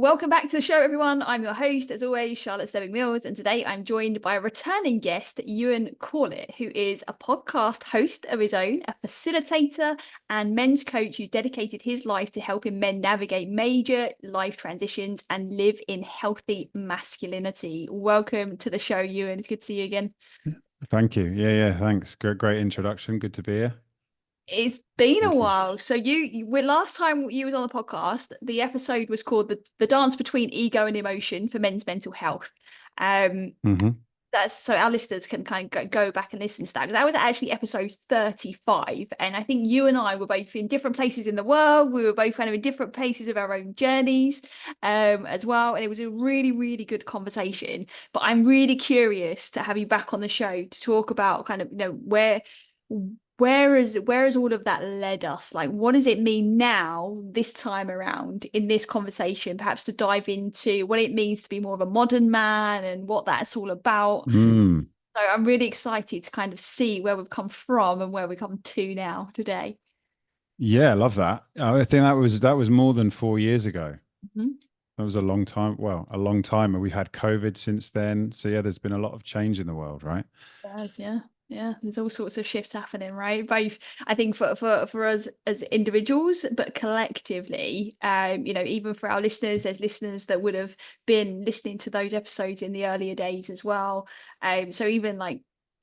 Welcome back to the show, everyone. I'm your host, as always, Charlotte Stebbing-Mills, and today I'm joined by a returning guest, Ewan Corlett, who is a podcast host of his own, a facilitator and men's coach who's dedicated his life to helping men navigate major life transitions and live in healthy masculinity. Welcome to the show, Ewan. It's good to see you again. Thank you. Yeah, thanks. Great introduction. Good to be here. It's been a Thank you. while. So last time you was on the podcast, the episode was called the dance between ego and emotion for men's mental health. Um, hmm that's so our listeners can kind of go back and listen to that, because that was actually episode 35. And I think you and I were both in different places in the world. We were both kind of in different places of our own journeys as well. And it was a really, really good conversation. But I'm really curious to have you back on the show to talk about kind of, where has all of that led us? Like, what does it mean now, this time around, in this conversation, perhaps to dive into what it means to be more of a modern man and what that's all about. Mm. So I'm really excited to kind of see where we've come from and where we come to now today. Yeah, I love that. I think that was more than 4 years ago. Mhm. That was a long time. Well, a long time. And we've had COVID since then. So yeah, there's been a lot of change in the world, right? Yes, yeah. Yeah, there's all sorts of shifts happening, right? Both, I think, for us as individuals, but collectively, even for our listeners, there's listeners that would have been listening to those episodes in the earlier days as well. So even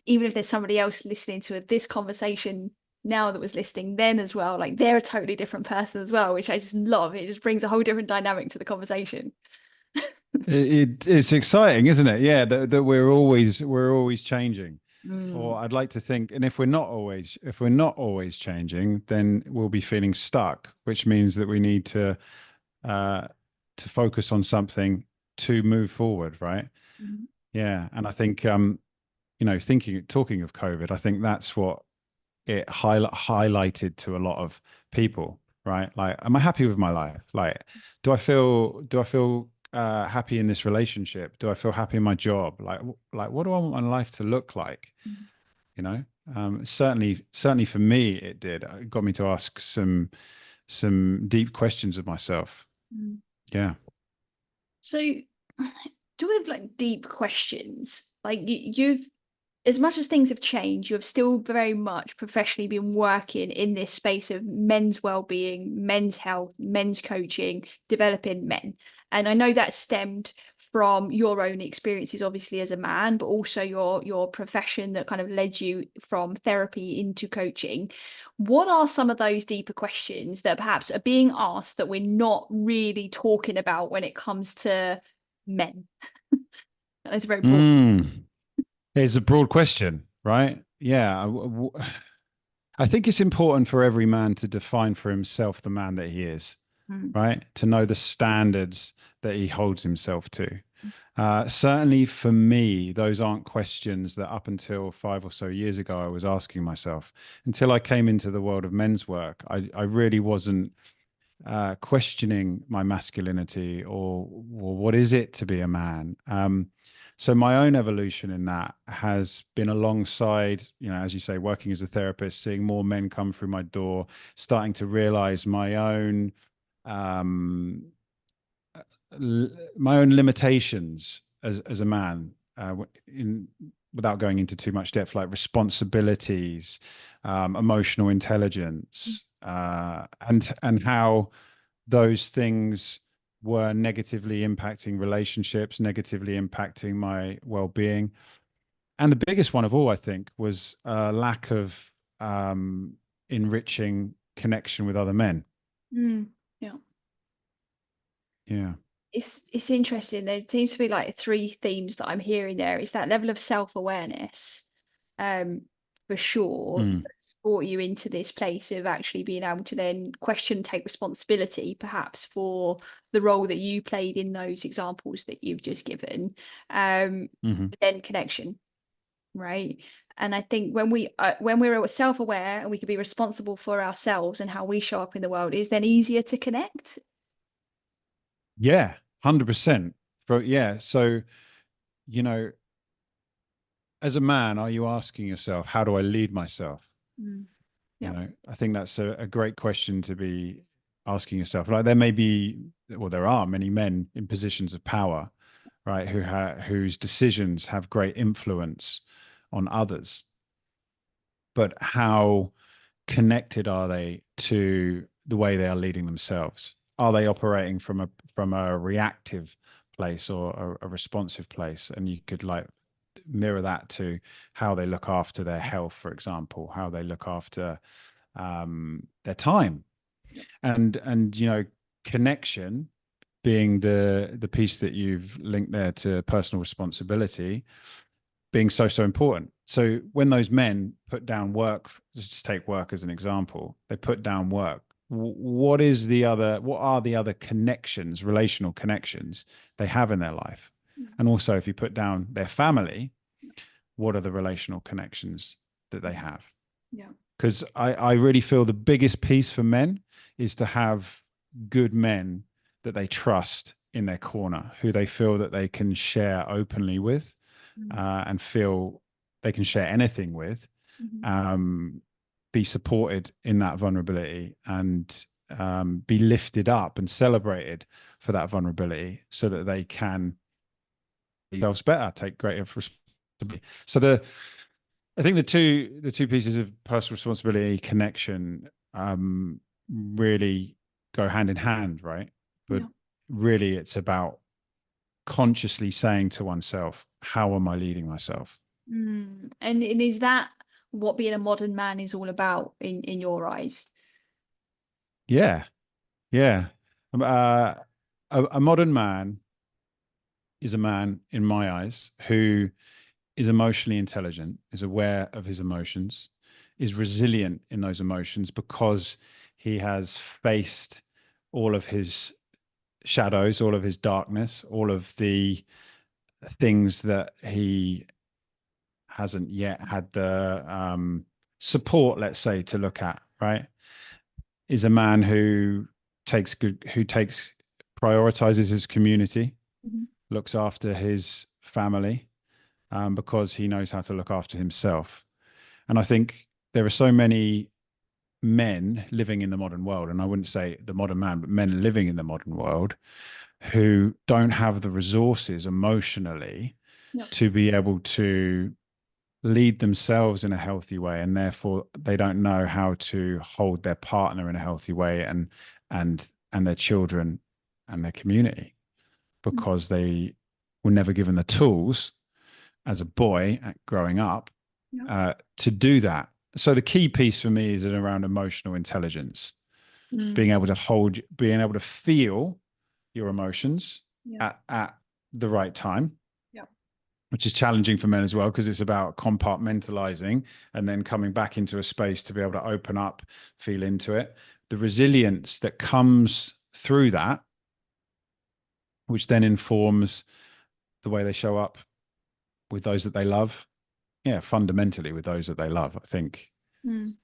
if there's somebody else listening to this conversation now that was listening then as well, like they're a totally different person as well, which I just love. It just brings a whole different dynamic to the conversation. It's exciting, isn't it? Yeah, that we're always changing. Or Mm. I'd like to think, and if we're not always changing, then we'll be feeling stuck, which means that we need uh to focus on something to move forward, right? Mm. Yeah, and I think talking of COVID, I think that's what it highlighted to a lot of people, right? Like, am I happy with my life? Like, do I feel happy in this relationship? Do I feel happy in my job? Like, what do I want my life to look like? Mm. You know, certainly for me, it did. It got me to ask some deep questions of myself. Mm. Yeah. So, talking of like deep questions, like you've, as much as things have changed, you've still very much professionally been working in this space of men's well-being, men's health, men's coaching, developing men. And I know that stemmed from your own experiences, obviously, as a man, but also your profession that kind of led you from therapy into coaching. What are some of those deeper questions that perhaps are being asked that we're not really talking about when it comes to men? That's very broad. Mm. It's a broad question, right? Yeah. I think it's important for every man to define for himself the man that he is, Mm. right? To know the standards that he holds himself to. Certainly for me, those aren't questions that up until 5 or so years ago I was asking myself. Until I came into the world of men's work, I really wasn't questioning my masculinity or what is it to be a man. So my own evolution in that has been alongside, as you say, working as a therapist, seeing more men come through my door, starting to realize um, my own limitations as a man, in without going into too much depth, like responsibilities, emotional intelligence, and how those things were negatively impacting relationships, negatively impacting my well-being. And the biggest one of all, I think, was a lack of enriching connection with other men. Mm. Yeah. Yeah. It's interesting. There seems to be like three themes that I'm hearing there. It's that level of self-awareness, um, for sure, Mm. that's brought you into this place of actually being able to then question, take responsibility, perhaps for the role that you played in those examples that you've just given. hmm But then connection, right? And I think when we're self-aware and we can be responsible for ourselves and how we show up in the world, is then easier to connect. Yeah, 100%. Yeah, so, you know, as a man, are you asking yourself, how do I lead myself? Mm. Yeah. I think that's a great question to be asking yourself. Like, there may be well, there are many men in positions of power, right, whose decisions have great influence on others. But how connected are they to the way they are leading themselves? Are they operating from a reactive place or a responsive place? And you could like mirror that to how they look after their health, for example, how they look after their time, and connection being the piece that you've linked there to personal responsibility being so important. So when those men put down work, let's just take work as an example, they put down work. What are the other connections, relational connections they have in their life? And also, if you put down their family, what are the relational connections that they have? Yeah. Because I really feel the biggest piece for men is to have good men that they trust in their corner, who they feel that they can share openly with, and feel they can share anything with, be supported in that vulnerability, and be lifted up and celebrated for that vulnerability so that they can themselves better, take greater responsibility. So I think the two pieces of personal responsibility connection really go hand in hand, right? But Yeah. really, it's about consciously saying to oneself, "How am I leading myself?" And is that what being a modern man is all about in your eyes? Yeah, yeah. A modern man is a man, in my eyes, who is emotionally intelligent, is aware of his emotions, is resilient in those emotions because he has faced all of his shadows, all of his darkness, all of the things that he hasn't yet had the support, let's say, to look at, right? Is a man who prioritizes his community, looks after his family, because he knows how to look after himself. And I think there are so many men living in the modern world, and I wouldn't say the modern man, but men living in the modern world who don't have the resources emotionally Yeah. to be able to lead themselves in a healthy way, and therefore they don't know how to hold their partner in a healthy way, and their children and their community, because they were never given the tools as a boy growing up to do that. So the key piece for me is around emotional intelligence, being able to feel your emotions Yeah. at the right time, Yeah. which is challenging for men as well, because it's about compartmentalizing and then coming back into a space to be able to open up, feel into it. The resilience that comes through that, which then informs the way they show up with those that they love. Yeah, fundamentally with those that they love. I think Mm.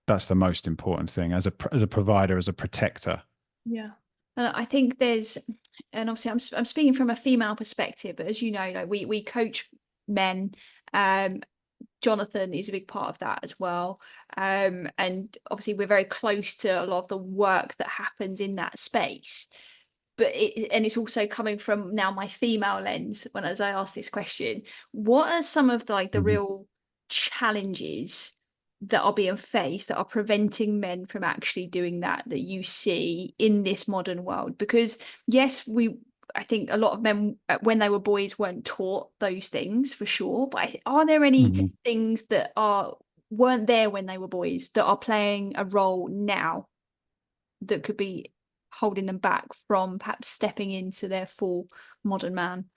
that's the most important thing as a provider, as a protector. Yeah. And I think and obviously I'm speaking from a female perspective, but as you know, like we coach men. Jonathan is a big part of that as well. And obviously we're very close to a lot of the work that happens in that space. But it's also coming from now my female lens when as I ask this question, what are some of the Mhm. real challenges that are being faced that are preventing men from actually doing that you see in this modern world? Because yes, I think a lot of men when they were boys weren't taught those things for sure, but are there any Mhm. things that weren't there when they were boys that are playing a role now that could be holding them back from perhaps stepping into their full modern man?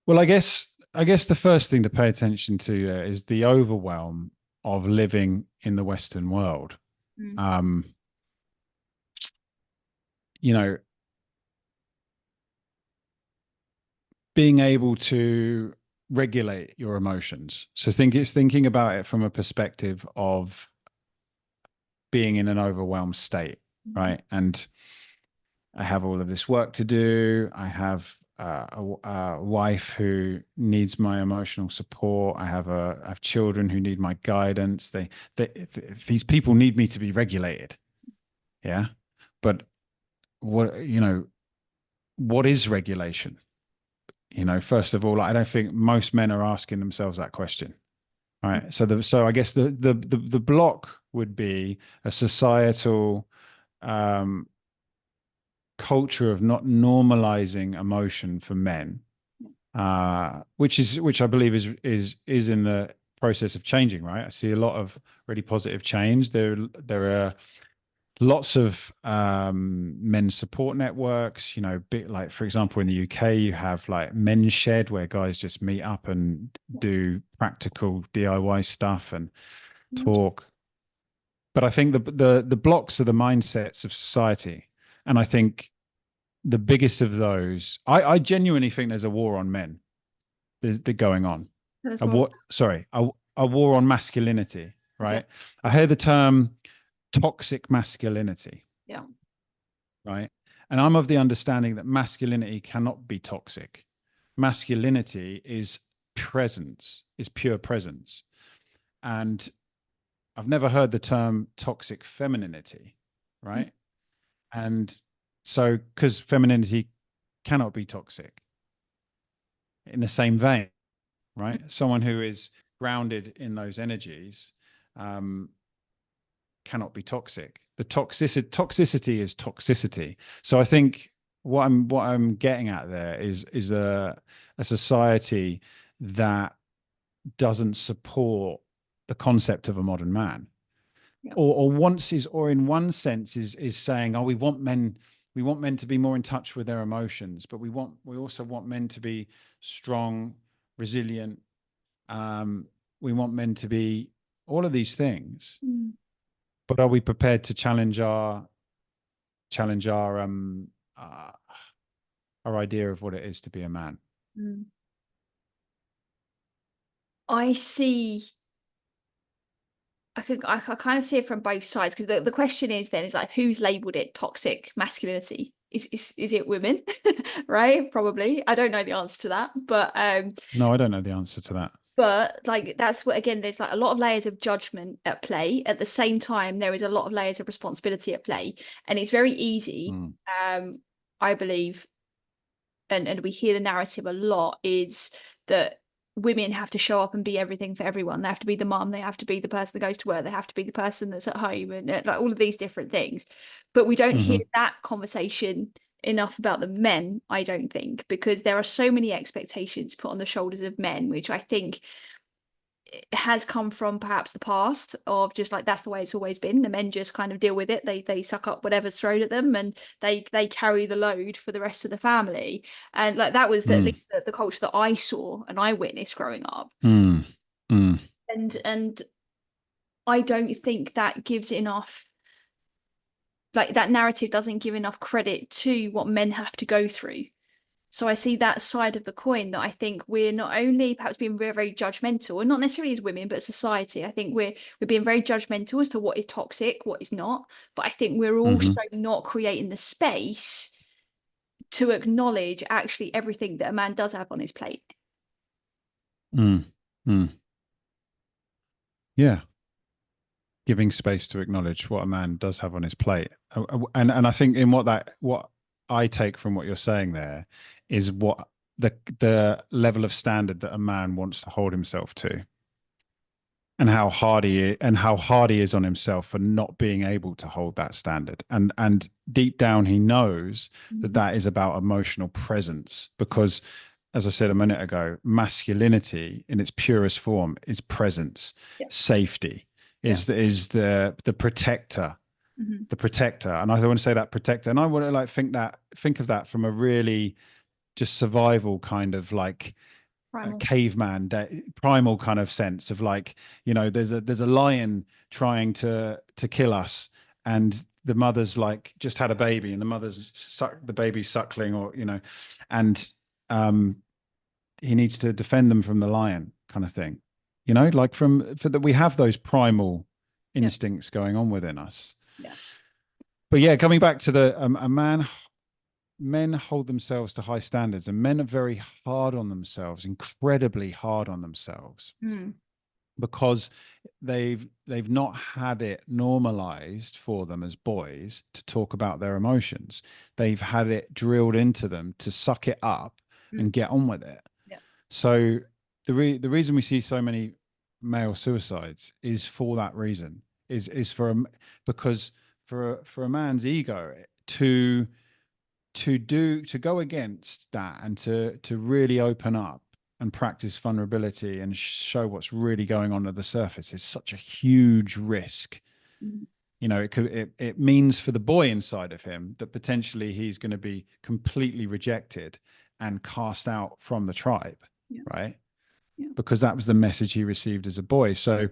Well, I guess the first thing to pay attention to is the overwhelm of living in the Western world. Mm. Um, you know, being able to regulate your emotions. So thinking about it from a perspective of being in an overwhelmed state, right? And I have all of this work to do. I have a wife who needs my emotional support. I have children who need my guidance. These people need me to be regulated. Yeah. But what is regulation? First of all, I don't think most men are asking themselves that question. Right. So I guess the block would be a societal um, culture of not normalizing emotion for men, which I believe is in the process of changing. Right. I see a lot of really positive change. There are lots of men's support networks, bit like, for example, in the UK, you have like men's shed where guys just meet up and do practical DIY stuff and talk. But I think the blocks are the mindsets of society. And I think the biggest of those, I genuinely think there's a war on men that's going on. There's A more. war, sorry, a war on masculinity, Yeah. right? I hear the term toxic masculinity. Yeah. Right? And I'm of the understanding that masculinity cannot be toxic. Masculinity is presence, is pure presence. And I've never heard the term toxic femininity, right? And so, because femininity cannot be toxic in the same vein, right? Someone who is grounded in those energies um, cannot be toxic. The toxicity is toxicity. So I think what I'm getting at there is a society that doesn't support the concept of a modern man, Yeah. or once is, or in one sense is saying, oh, we want men to be more in touch with their emotions, but we also want men to be strong, resilient. Um, we want men to be all of these things, Mm. but are we prepared to challenge our idea of what it is to be a man? Mm. I see. I kind of see it from both sides, because the question is then is like, who's labeled it toxic masculinity? Is it women? Right? Probably. I don't know the answer to that, No, I don't know the answer to that. but like that's what, again, there's like a lot of layers of judgment at play. At the same time, there is a lot of layers of responsibility at play, and it's very easy, Mm, I believe, and we hear the narrative a lot, is that women have to show up and be everything for everyone. They have to be the mum, they have to be the person that goes to work, they have to be the person that's at home, and like all of these different things. But we don't hear hmm that conversation enough about the men, I don't think, because there are so many expectations put on the shoulders of men, which I think has come from perhaps the past of just like, that's the way it's always been. The men just kind of deal with it. They suck up whatever's thrown at them, and they carry the load for the rest of the family. And like that was at mm, least the culture that I saw and I witnessed growing up. mm, mm, And I don't think that gives enough, like that narrative doesn't give enough credit to what men have to go through. So I see that side of the coin, that I think we're not only perhaps being very, very judgmental, and not necessarily as women, but society. I think we're being very judgmental as to what is toxic, what is not. But I think we're hmm also not creating the space to acknowledge actually everything that a man does have on his plate. mm, mm. Yeah, giving space to acknowledge what a man does have on his plate. And I think in what I take from what you're saying there is what the level of standard that a man wants to hold himself to, and how hard he is on himself for not being able to hold that standard. And deep down he knows that Mhm. that is about emotional presence, because, as I said a minute ago, masculinity in its purest form is presence, Yeah, safety, yeah. is the protector, Mhm. the protector. And I want to say that protector, and I want to like think of that from a really just survival kind of like a Primal. caveman primal kind of sense of like, there's a lion trying to kill us, and the mother's like just had a baby, and the baby's suckling, or and um he needs to defend them from the lion, kind of thing, like for that we have those primal Yeah, instincts going on within us. yeah. But yeah, coming back to the a man men hold themselves to high standards, and men are very hard on themselves, incredibly hard on themselves. Mm. because they've not had it normalized for them as boys to talk about their emotions. They've had it drilled into them to suck it up Mm. and get on with it. Yeah. So the reason we see so many male suicides is for that reason. Is for because for a man's ego to go against that and to really open up and practice vulnerability and show what's really going on at the surface is such a huge risk. Mm. You know, it means for the boy inside of him that potentially he's going to be completely rejected and cast out from the tribe, Yeah. right? Yeah. Because that was the message he received as a boy. So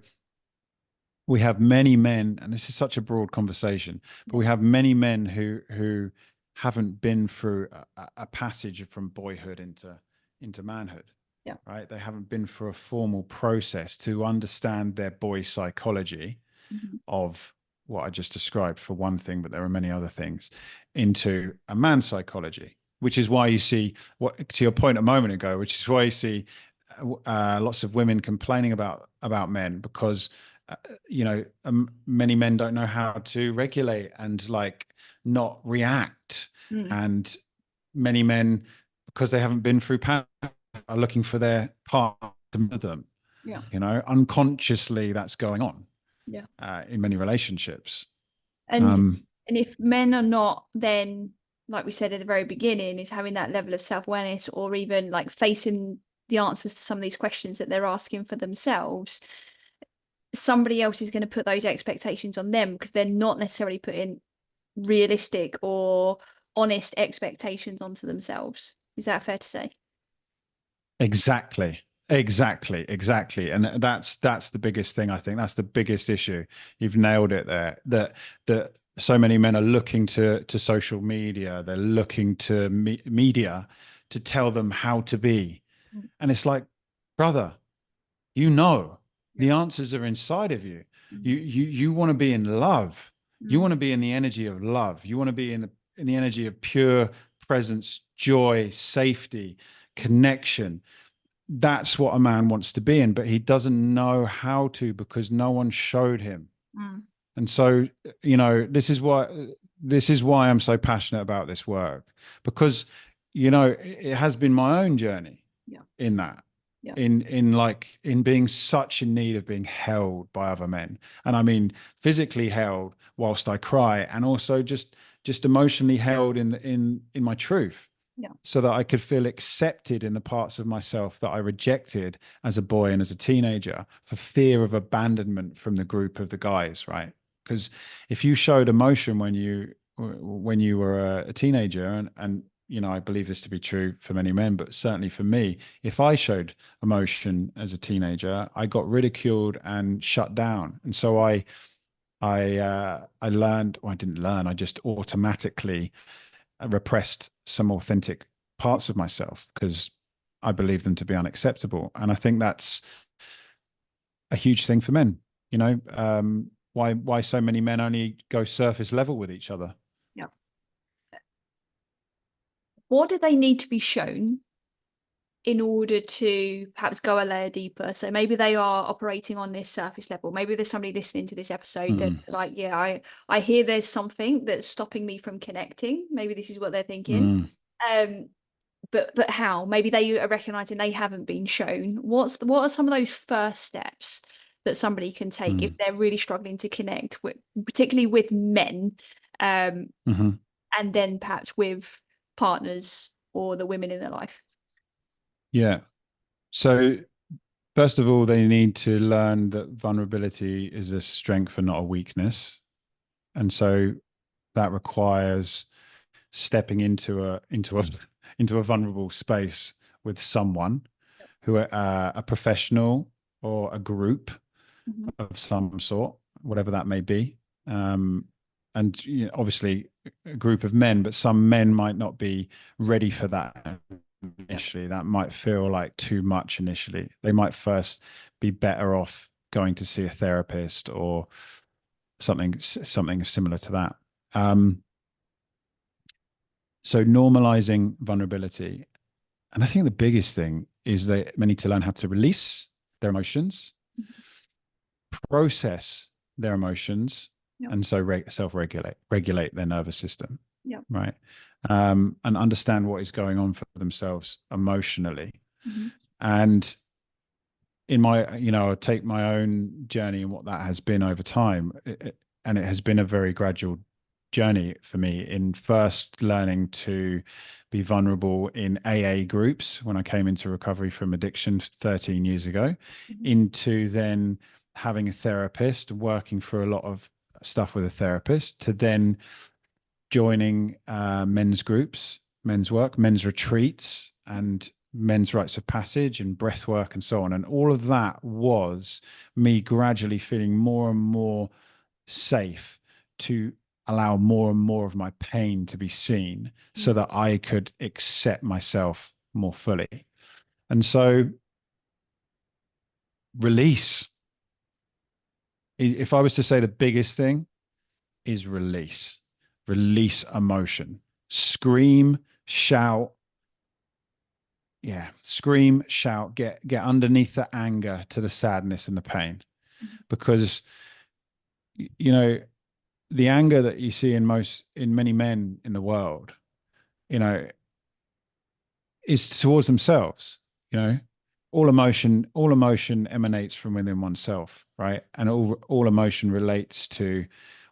we have many men, and this is such a broad conversation, but Yeah. we have many men who haven't been through a passage from boyhood into manhood. Yeah. Right? They haven't been through a formal process to understand their boy psychology Mm-hmm. of what I just described, for one thing, but there are many other things, into a man's psychology, which is why you see, what to your point a moment ago, which is why you see lots of women complaining about men, because many men don't know how to regulate and like not react, Mm. and many men, because they haven't been through pain, are looking for their partner to move them. Yeah. Unconsciously that's going on Yeah. in many relationships. And and if men are not, then, like we said at the very beginning, is having that level of self-awareness, or even like facing the answers to some of these questions that they're asking for themselves, somebody else is going to put those expectations on them because they're not necessarily putting realistic or honest expectations onto themselves. Is that fair to say? Exactly. And that's the biggest thing. I think that's the biggest issue. You've nailed it there. That so many men are looking to social media, they're looking to media to tell them how to be. Mm. And it's like, brother, you know, Yeah. the answers are inside of you. Mm. You want to be in love. You Mm. want to be in the energy of love. You want to be in the energy of pure presence, joy, safety, connection. That's what a man wants to be in, but he doesn't know how to because no one showed him. Mm. And so, this is why I'm so passionate about this work, because it has been my own journey Yeah. in that, Yeah. in being such in need of being held by other men. And I mean physically held whilst I cry, and also just emotionally held in my truth, Yeah. so that I could feel accepted in the parts of myself that I rejected as a boy and as a teenager, for fear of abandonment from the group of the guys, right? Because if you showed emotion when you were a teenager, and I believe this to be true for many men, but certainly for me, if I showed emotion as a teenager, I got ridiculed and shut down. And so I learned, well, I didn't learn, I just automatically repressed some authentic parts of myself because I believe them to be unacceptable. And I think that's a huge thing for men. Why so many men only go surface level with each other? Yeah. What do they need to be shown in order to perhaps go a layer deeper? So maybe they are operating on this surface level. Maybe there's somebody listening to this episode that, Mm, like, yeah, I hear there's something that's stopping me from connecting. Maybe this is what they're thinking. mm, Um, but how? Maybe they are recognizing they haven't been shown. What are some of those first steps that somebody can take if mm, they're really struggling to connect with, particularly with men, um, mhm. and then perhaps with partners or the women in their life? Yeah. So first of all, they need to learn that vulnerability is a strength and not a weakness. And so that requires stepping into a into a vulnerable space with someone, who are a professional or a group Mhm. of some sort, whatever that may be. Um, and obviously a group of men, but some men might not be ready for that Yeah. initially. That might feel like too much initially. They might first be better off going to see a therapist or something similar to that. So normalizing vulnerability. And I think the biggest thing is they need to learn how to release their emotions, process their emotions, Yep. and so regulate their nervous system, Yep. right? And understand what is going on for themselves emotionally. Mm-hmm. And in my, I take my own journey and what that has been over time, and it has been a very gradual journey for me in first learning to be vulnerable in AA groups when I came into recovery from addiction 13 years ago, Mm-hmm. into then having a therapist, working for a lot of stuff with a therapist, to then joining men's groups, men's work, men's retreats, and men's rites of passage and breath work and so on. And all of that was me gradually feeling more and more safe to allow more and more of my pain to be seen so that I could accept myself more fully. And so release. If I was to say the biggest thing is release, release emotion, scream, shout, yeah, scream, shout, get underneath the anger to the sadness and the pain, because you know the anger that you see in many men in the world, you know, is towards themselves. You know, all emotion emanates from within oneself, right? And all emotion relates to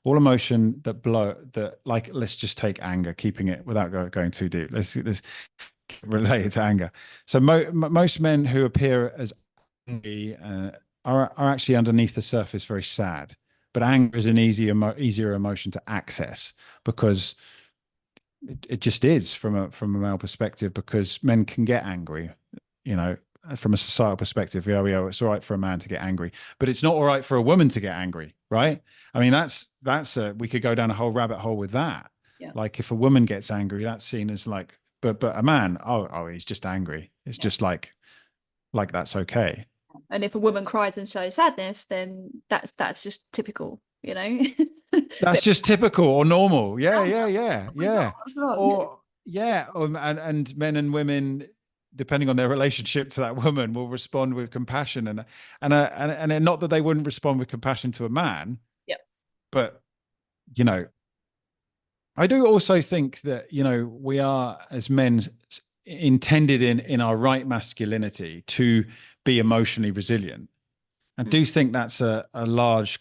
all emotion that, like, let's just take anger, keeping it without going too deep. Let's related to anger. So most men who appear as angry are actually underneath the surface very sad. But anger is an easier emotion to access because it just is from a male perspective, because men can get angry, you know, from a societal perspective. Yeah, it's all right for a man to get angry, but it's not all right for a woman to get angry, right? I mean, we could go down a whole rabbit hole with that. Yeah. Like if a woman gets angry, that's seen as like, but a man, oh, he's just angry. It's Yeah. just like that's okay. And if a woman cries and shows sadness, then that's just typical, you know. That's But just typical or normal. Yeah, oh yeah, yeah, my God, yeah. what's wrong? Or yeah, and men and women, depending on their relationship to that woman, will respond with compassion and not that they wouldn't respond with compassion to a man, Yeah. but you know, I do also think that we are as men intended in our right masculinity to be emotionally resilient. I Mm. do think that's a large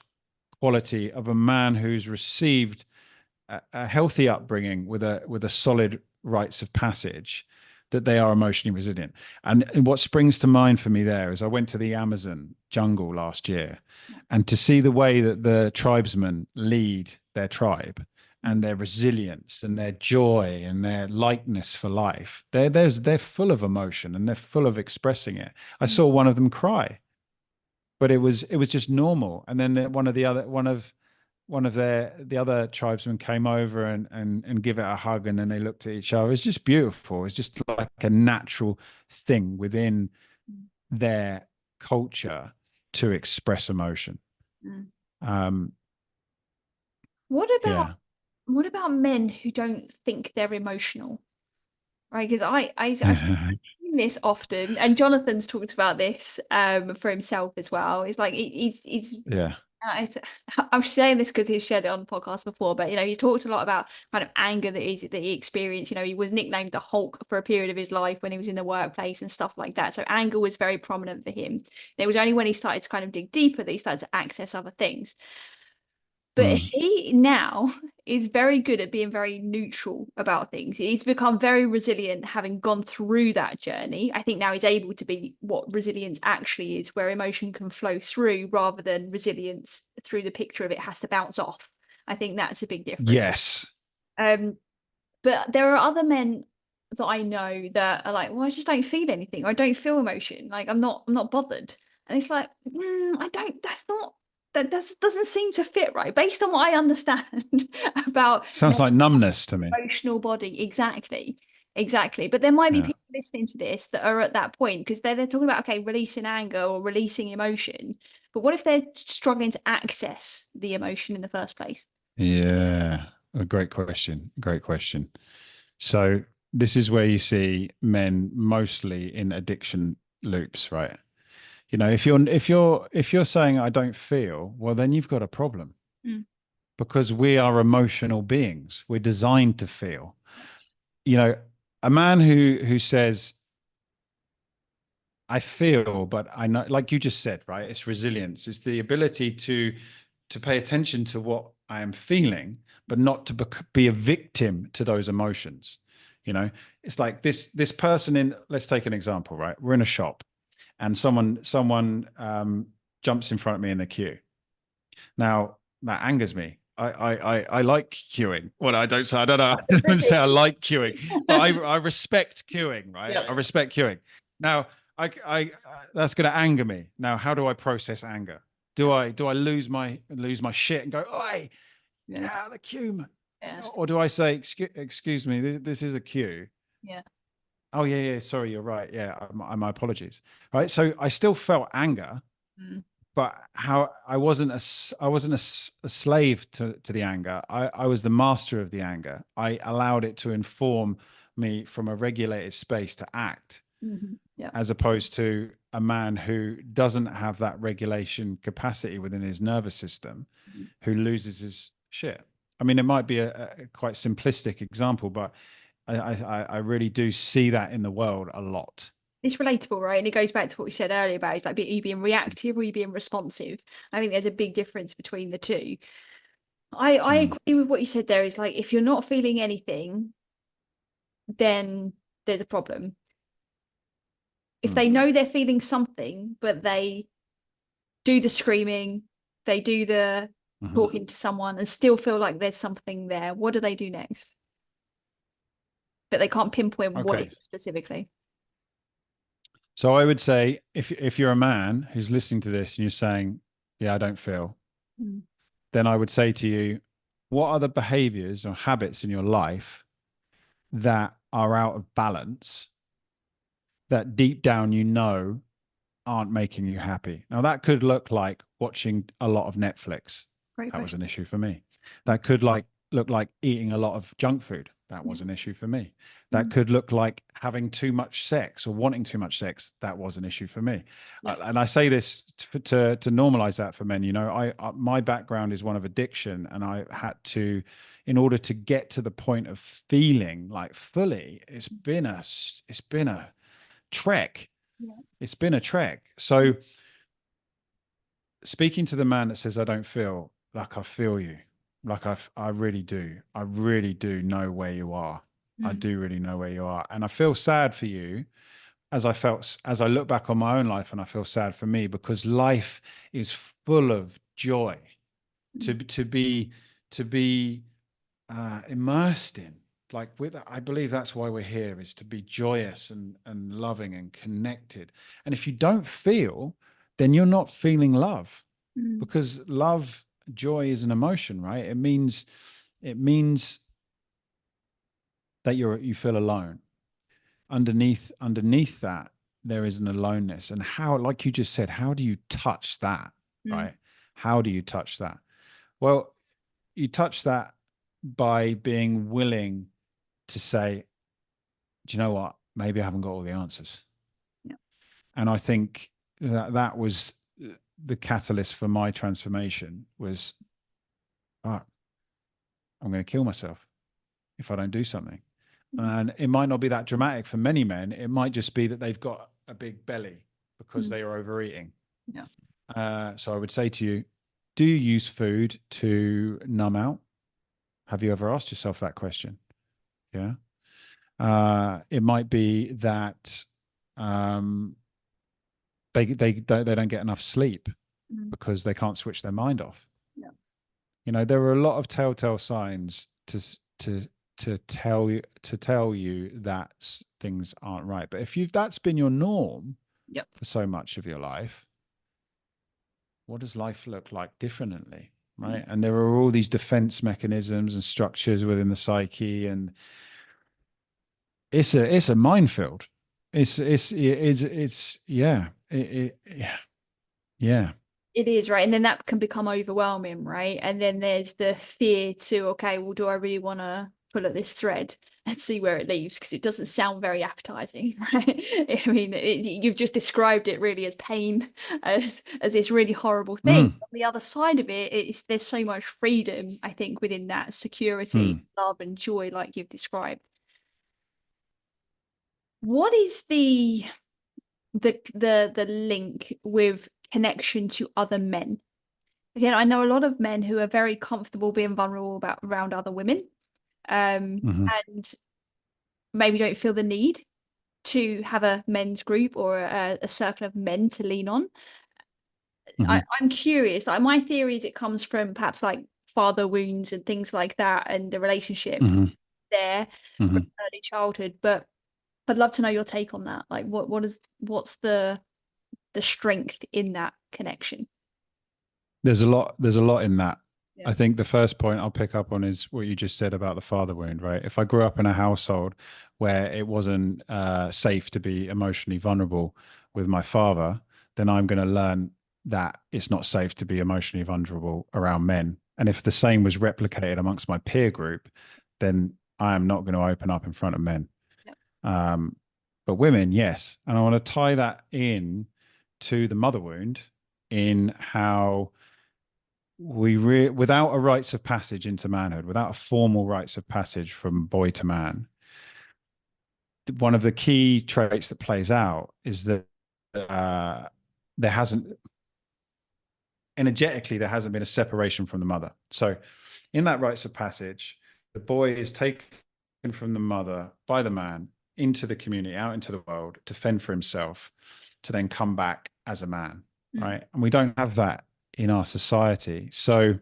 quality of a man who's received a healthy upbringing with a solid rites of passage, that they are emotionally resilient. And what springs to mind for me there is I went to the Amazon jungle last year, and to see the way that the tribesmen lead their tribe and their resilience and their joy and their lightness for life. They're full of emotion and they're full of expressing it. I Mm. saw one of them cry, but it was just normal. And then one of the other tribesmen came over and give it a hug, and then they looked at each other. It's just beautiful. It's just like a natural thing within their culture to express emotion. Mm. Um, What about yeah. what about men who don't think they're emotional? Right, because I've seen this often, and Jonathan's talked about this for himself as well. It's like he's Yeah. I, I'm saying this because he's shared it on the podcast before, but he's talked a lot about kind of anger that he experienced. He was nicknamed the Hulk for a period of his life when he was in the workplace and stuff like that. So anger was very prominent for him. And it was only when he started to kind of dig deeper that he started to access other things. But Mm. he now is very good at being very neutral about things. He's become very resilient having gone through that journey. I think now he's able to be what resilience actually is, where emotion can flow through rather than resilience through the picture of it has to bounce off. I think that's a big difference. Yes. Um, but there are other men that I know that are like, well, I just don't feel anything. Or I don't feel emotion. Like I'm not bothered. And it's like, I don't. That's not. Doesn't seem to fit right based on what I understand about Sounds like numbness to me. emotional body. Exactly. But there might be Yeah. people listening to this that are at that point because they're talking about okay, releasing anger or releasing emotion. But what if they're struggling to access the emotion in the first place? Yeah. A great question. Great question. So this is where you see men mostly in addiction loops, right? You know, if you're saying I don't feel, well, then you've got a problem, Mm. because we are emotional beings. We're designed to feel. You know, a man who says I feel, but I know, like you just said, right? It's resilience. It's the ability to pay attention to what I am feeling, but not to be a victim to those emotions. You know, it's like this person in. Let's take an example, right? We're in a shop, and someone jumps in front of me in the queue. Now that angers me. I like queuing. Well, I don't say I don't know. I don't say I British. like queuing, but I respect queuing, right? Yeah. I respect queuing. Now, I that's going to anger me. Now, how do I process anger? Yeah. Do I lose my shit and go, "Oi, get Yeah. out of the queue," Yeah. or do I say, Excuse me, this is a queue." Yeah. Oh yeah, yeah. Sorry, you're right. Yeah, my apologies. Right. So I still felt anger, Mm. but how I wasn't a slave to the anger. I was the master of the anger. I allowed it to inform me from a regulated space to act, Mm-hmm. Yeah. as opposed to a man who doesn't have that regulation capacity within his nervous system, Mm. who loses his shit. I mean, it might be a quite simplistic example, but I really do see that in the world a lot. It's relatable, right? And it goes back to what we said earlier about it's like, are you being reactive or are you being responsive? I think there's a big difference between the two. I Mm, agree with what you said there. Is like if you're not feeling anything, then there's a problem. If mm, they know they're feeling something, but they do the screaming, they do the mhm. talking to someone and still feel like there's something there, what do they do next? But they can't pinpoint what it Okay. is specifically. So I would say if you're a man who's listening to this and you're saying, "Yeah, I don't feel," Mm. then I would say to you, what are the behaviors or habits in your life that are out of balance, that deep down you know aren't making you happy? Now, that could look like watching a lot of Netflix. Great That was question. an issue for me. That could look like eating a lot of junk food. That Yeah. was an issue for me. That Mm. could look like having too much sex or wanting too much sex. That was an issue for me. Yeah. And I say this to normalize that for men. You know, my background is one of addiction, and I had to, in order to get to the point of feeling like fully, it's been a trek. Yeah. It's been a trek. So speaking to the man that says I don't feel, like, I feel you, like I really do. I really do know where you are. I Mm. do really know where you are, and I feel sad for you, as I look back on my own life, and I feel sad for me, because life is full of joy to Mm. to be immersed in. Like, I believe that's why we're here, is to be joyous and loving and connected. And if you don't feel, then you're not feeling love, Mm. because love, joy is an emotion, right? It means that you feel alone. Underneath that, there is an aloneness. And how, like you just said, how do you touch that, Mm. right? How do you touch that? Well, you touch that by being willing to say, do you know what? Maybe I haven't got all the answers. Yeah. And I think that was the catalyst for my transformation. Was, oh, I'm going to kill myself if I don't do something. Mm. And it might not be that dramatic for many men. It might just be that they've got a big belly because Mm. they are overeating. Yeah. So I would say to you, do you use food to numb out? Have you ever asked yourself that question? Yeah. It might be that um, they don't get enough sleep Mm. because they can't switch their mind off. Yeah. You know, there are a lot of telltale signs to tell you that things aren't right. But if that's been your norm Yep. for so much of your life, what does life look like differently? Mm. Right. And there are all these defense mechanisms and structures within the psyche, and it's a minefield. It's yeah. Yeah. It is, right? And then that can become overwhelming, right? And then there's the fear to, okay, well, do I really want to pull at this thread? and see where it leaves, because it doesn't sound very appetizing, right? I mean, you've just described it really as pain, as this really horrible thing. Mm, On the other side of it, there's so much freedom, I think, within that security, mm, love, and joy, like you've described. What is the link with connection to other men? Again, I know a lot of men who are very comfortable being vulnerable around other women, hmm and maybe don't feel the need to have a men's group or a circle of men to lean on. hmm I'm curious. Like, my theory is it comes from perhaps like father wounds and things like that, and the relationship hmm there from hmm early childhood. But I'd love to know your take on that. Like, what's the strength in that connection? There's a lot in that. Yeah. I think the first point I'll pick up on is what you just said about the father wound, right? If I grew up in a household where it wasn't safe to be emotionally vulnerable with my father, then I'm going to learn that it's not safe to be emotionally vulnerable around men. And if the same was replicated amongst my peer group, then I am not going to open up in front of men. Yeah. Um, but women, yes. And I want to tie that in to the mother wound in how without a rites of passage into manhood, without a formal rites of passage from boy to man, one of the key traits that plays out is that uh, there hasn't energetically there hasn't been a separation from the mother. So in that rites of passage, the boy is taken from the mother by the man into the community, out into the world to fend for himself, to then come back as a man, Mm. right? And we don't have that in our society. So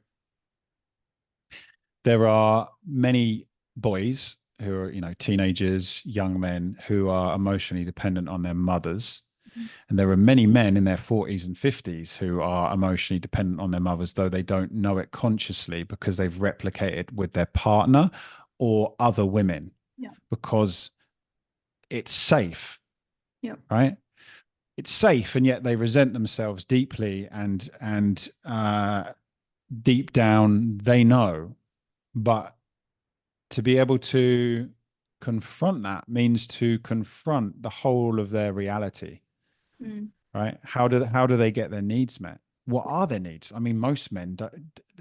there are many boys who are, teenagers, young men who are emotionally dependent on their mothers. Mm. And there are many men in their 40s and 50s who are emotionally dependent on their mothers, though they don't know it consciously because they've replicated with their partner or other women Yeah. because it's safe, Yeah. right? It's safe, and yet they resent themselves deeply, and deep down they know. But to be able to confront that means to confront the whole of their reality, Mm. right? How do they get their needs met? What are their needs? I mean, most men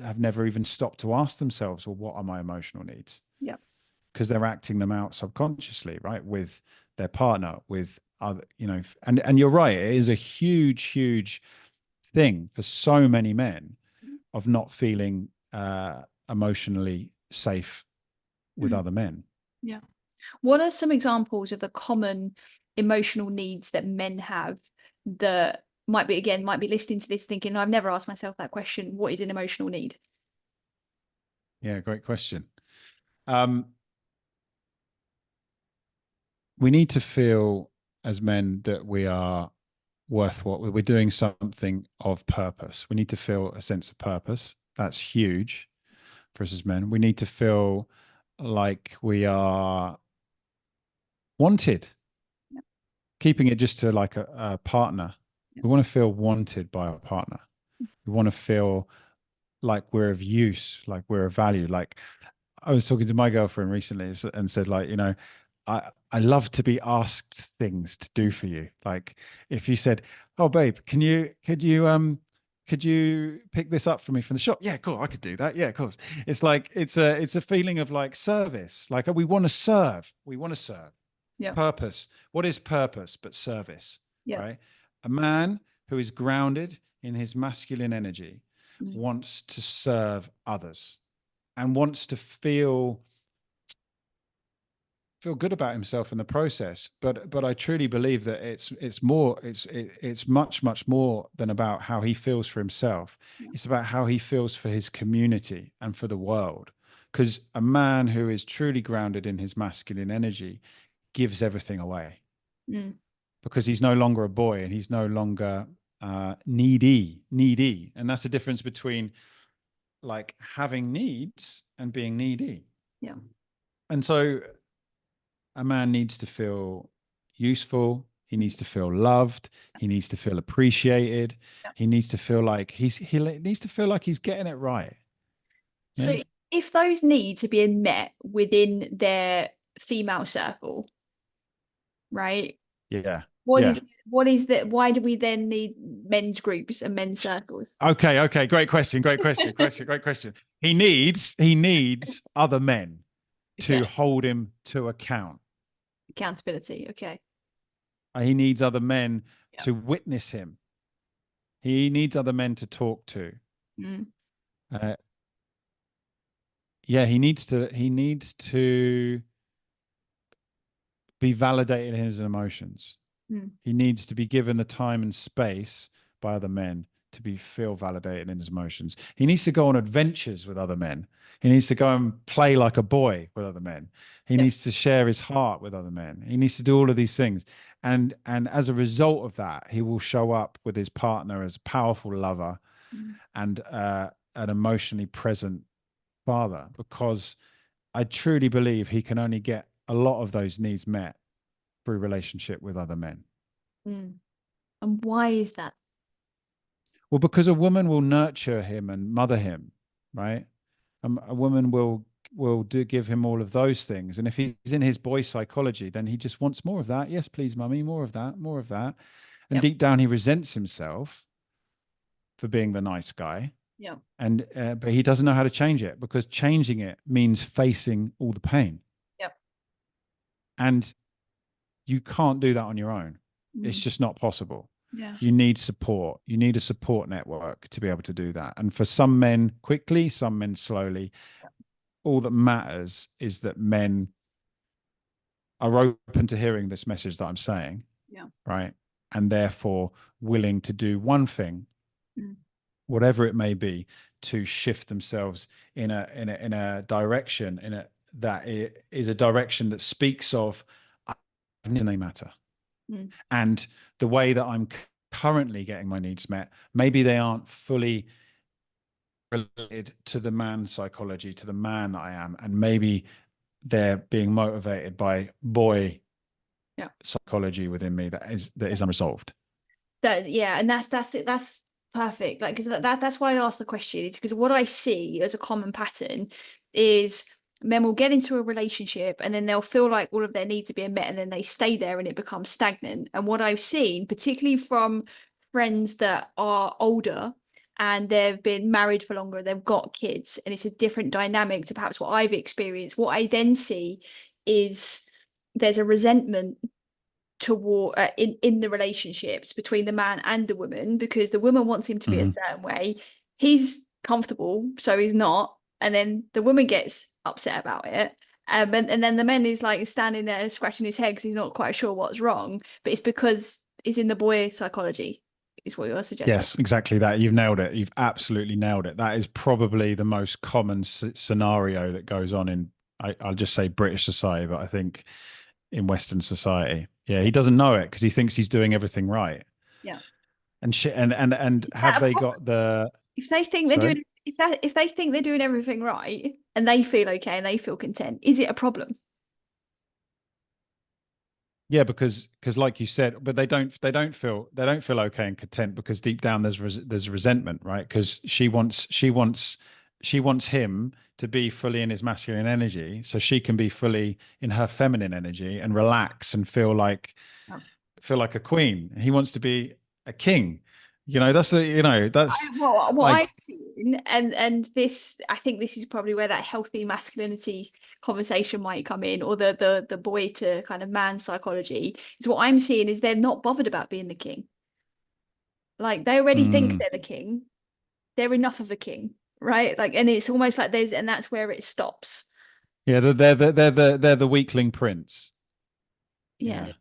have never even stopped to ask themselves, well, what are my emotional needs? Yeah. Because they're acting them out subconsciously, right? With their partner, with other, and you're right, it is a huge, huge thing for so many men of not feeling emotionally safe with Mm. other men. Yeah. What are some examples of the common emotional needs that men have that might be listening to this thinking, I've never asked myself that question. What is an emotional need? Yeah, great question. Um, we need to feel as men that we are worth what we're doing something of purpose. We need to feel a sense of purpose. That's huge for us as men. We need to feel like we are wanted, Yeah. keeping it just to like a partner. Yeah. We want to feel wanted by our partner. We want to feel like we're of use, like we're of value. Like I was talking to my girlfriend recently and said, like, I love to be asked things to do for you. Like if you said, "Oh, babe, could you pick this up for me from the shop?" Yeah, cool, I could do that. Yeah, of course. It's like it's a feeling of like service. Like we want to serve. We want to serve. Yeah. Purpose. What is purpose but service, Yeah. right? A man who is grounded in his masculine energy Mm. wants to serve others and wants to feel good about himself in the process. But I truly believe that it's much more than about how he feels for himself. Yeah. It's about how he feels for his community and for the world. Because a man who is truly grounded in his masculine energy gives everything away Mm. because he's no longer a boy and he's no longer needy. And that's the difference between like having needs and being needy. Yeah. And so a man needs to feel useful. He needs to feel loved. He needs to feel appreciated. Yeah. He needs to feel like he needs to feel like he's getting it right. So Yeah. if those needs are being met within their female circle, right? Yeah. What Yeah. is what is that? Why do we then need men's groups and men's circles? Okay. Okay. Great question. Great question. Great question. He needs other men Okay, to hold him to account. accountability. Okay. He needs other men Yeah. to witness him. He needs other men to talk to. Mm, Uh, yeah, he needs to be validated in his emotions. mm, He needs to be given the time and space by other men to be feel validated in his emotions. He needs to go on adventures with other men. He needs to go and play like a boy with other men. He yeah. needs to share his heart with other men. He needs to do all of these things. And as a result of that, he will show up with his partner as a powerful lover Mm, and an emotionally present father, because I truly believe he can only get a lot of those needs met through relationship with other men. mm. And why is that? Well, because a woman will nurture him and mother him, right? A woman will give him all of those things. And if he's in his boy psychology, then he just wants more of that. Yes, please, mummy, more of that, more of that. And Yep. deep down, he resents himself for being the nice guy. Yep. And but he doesn't know how to change it, because changing it means facing all the pain. Yep. And you can't do that on your own. It's Mm, just not possible. yeah. You need support. You need a support network to be able to do that. And for some men, quickly, some men slowly. All that matters is that men are open to hearing this message that I'm saying, Yeah. right? And therefore willing to do one thing, Mm, whatever it may be, to shift themselves in a direction that is a direction that speaks of and they matter. mm, And the way that I'm currently getting my needs met, maybe they aren't fully related to the man psychology, to the man that I am, and maybe they're being motivated by boy yeah. psychology within me that is Yeah. unresolved. That yeah, and that's it. That's perfect. Like because that's why I asked the question. It's because what I see as a common pattern is men will get into a relationship and then they'll feel like all of their needs are being met and then they stay there and it becomes stagnant. And what I've seen, particularly from friends that are older and they've been married for longer, they've got kids, and it's a different dynamic to perhaps what I've experienced. What I then see is there's a resentment toward in the relationships between the man and the woman, because the woman wants him to be a Mhm. certain way, he's comfortable so he's not, and then the woman gets upset about it, and then the man is like standing there scratching his head because he's not quite sure what's wrong, but it's because he's in the boy psychology is what you're suggesting. Yes, exactly that. You've nailed it. You've absolutely nailed it. That is probably the most common scenario that goes on in, I'll just say British society, but I think in Western society. Yeah, he doesn't know it because he thinks he's doing everything right. Yeah. And shit, and Is have that a they problem? got the If they think they're sorry? doing if they think they're doing everything right and they feel okay and they feel content, is it a problem? Yeah, because like you said, but they don't feel okay and content, because deep down there's resentment, right? Because she wants him to be fully in his masculine energy, so she can be fully in her feminine energy and relax and feel like a queen. He wants to be a king. That's What I've like, seen, and this, I think this is probably where that healthy masculinity conversation might come in, or the boy to kind of man psychology, is what I'm seeing is they're not bothered about being the king. Like they already think mm, they're the king. They're enough of a king, right? Like, and it's almost like there's, and that's where it stops. yeah, they're the weakling prince. Yeah. Yeah,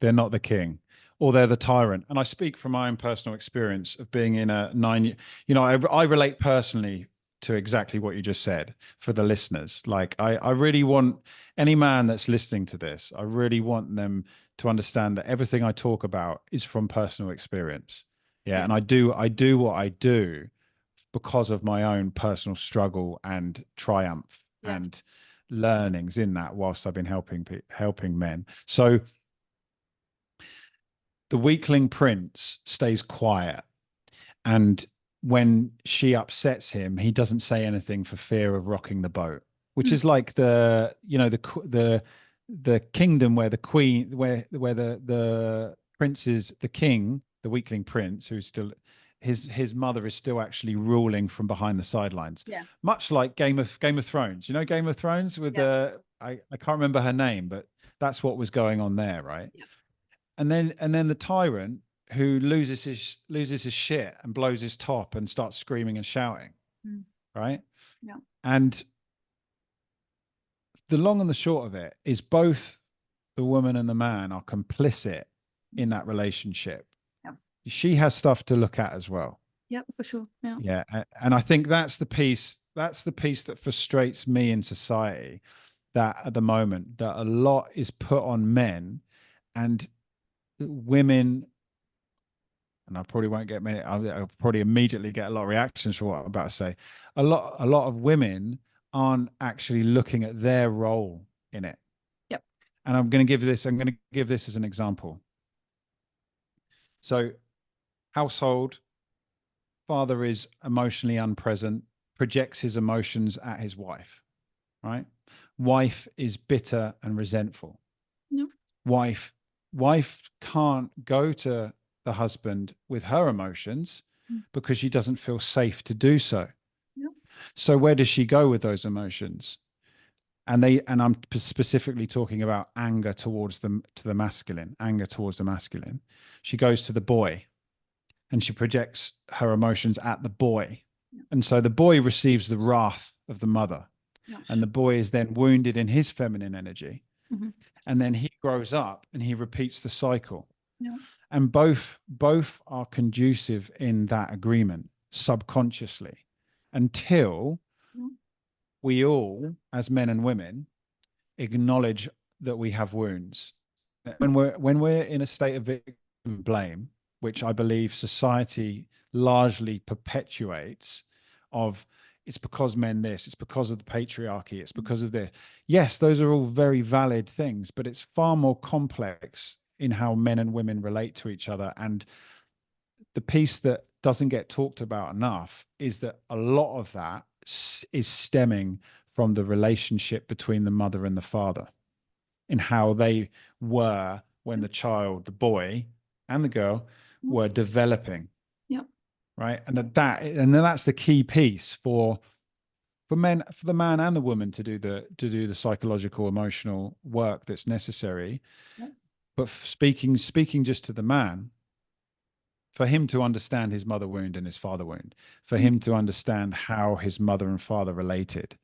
they're not the king, or they're the tyrant. And I speak from my own personal experience of being in a I relate personally to exactly what you just said for the listeners. Like I really want any man that's listening to this, I really want them to understand that everything I talk about is from personal experience. Yeah, Yeah. and I do what I do because of my own personal struggle and triumph Yeah. and learnings in that whilst I've been helping men. So the weakling prince stays quiet, and when she upsets him, he doesn't say anything for fear of rocking the boat. which Mm. is like the kingdom where the queen, where the prince is the king, the weakling prince, who's still his mother is still actually ruling from behind the sidelines, Yeah. much like Game of Thrones. You know, Game of Thrones with Yeah. the I can't remember her name, but that's what was going on there, right? Yeah. And then the tyrant who loses his shit and blows his top and starts screaming and shouting, Mm. right? Yeah. And the long and the short of it is both the woman and the man are complicit in that relationship. Yeah. She has stuff to look at as well. Yep, for sure. Yeah. Yeah. And I think that's the piece that frustrates me in society, that at the moment that a lot is put on men, and women, and I probably won't get many, I'll probably immediately get a lot of reactions for what I'm about to say. A lot of women aren't actually looking at their role in it. Yep. And I'm going to give this as an example. So, household, father is emotionally unpresent, projects his emotions at his wife, right? Wife is bitter and resentful. No. Wife can't go to the husband with her emotions Mm. because she doesn't feel safe to do so. No. So where does she go with those emotions? And I'm specifically talking about anger towards the masculine, anger towards the masculine. She goes to the boy and she projects her emotions at the boy. No. And so the boy receives the wrath of the mother, No. and the boy is then wounded in his feminine energy. Mm-hmm. And then he grows up and he repeats the cycle. No. And both are conducive in that agreement subconsciously, until No. we all, as men and women, acknowledge that we have wounds. When we're in a state of victim blame, which I believe society largely perpetuates, of it's because men this, it's because of the patriarchy, it's because of this. Yes, those are all very valid things, but it's far more complex in how men and women relate to each other. And the piece that doesn't get talked about enough is that a lot of that is stemming from the relationship between the mother and the father, in how they were when the child, the boy and the girl, No. were developing, Yeah. right? And that's the key piece for the man and the woman to do the psychological emotional work that's necessary. Yeah. But speaking just to the man, for him to understand his mother wound and his father wound, for Mm. him to understand how his mother and father related,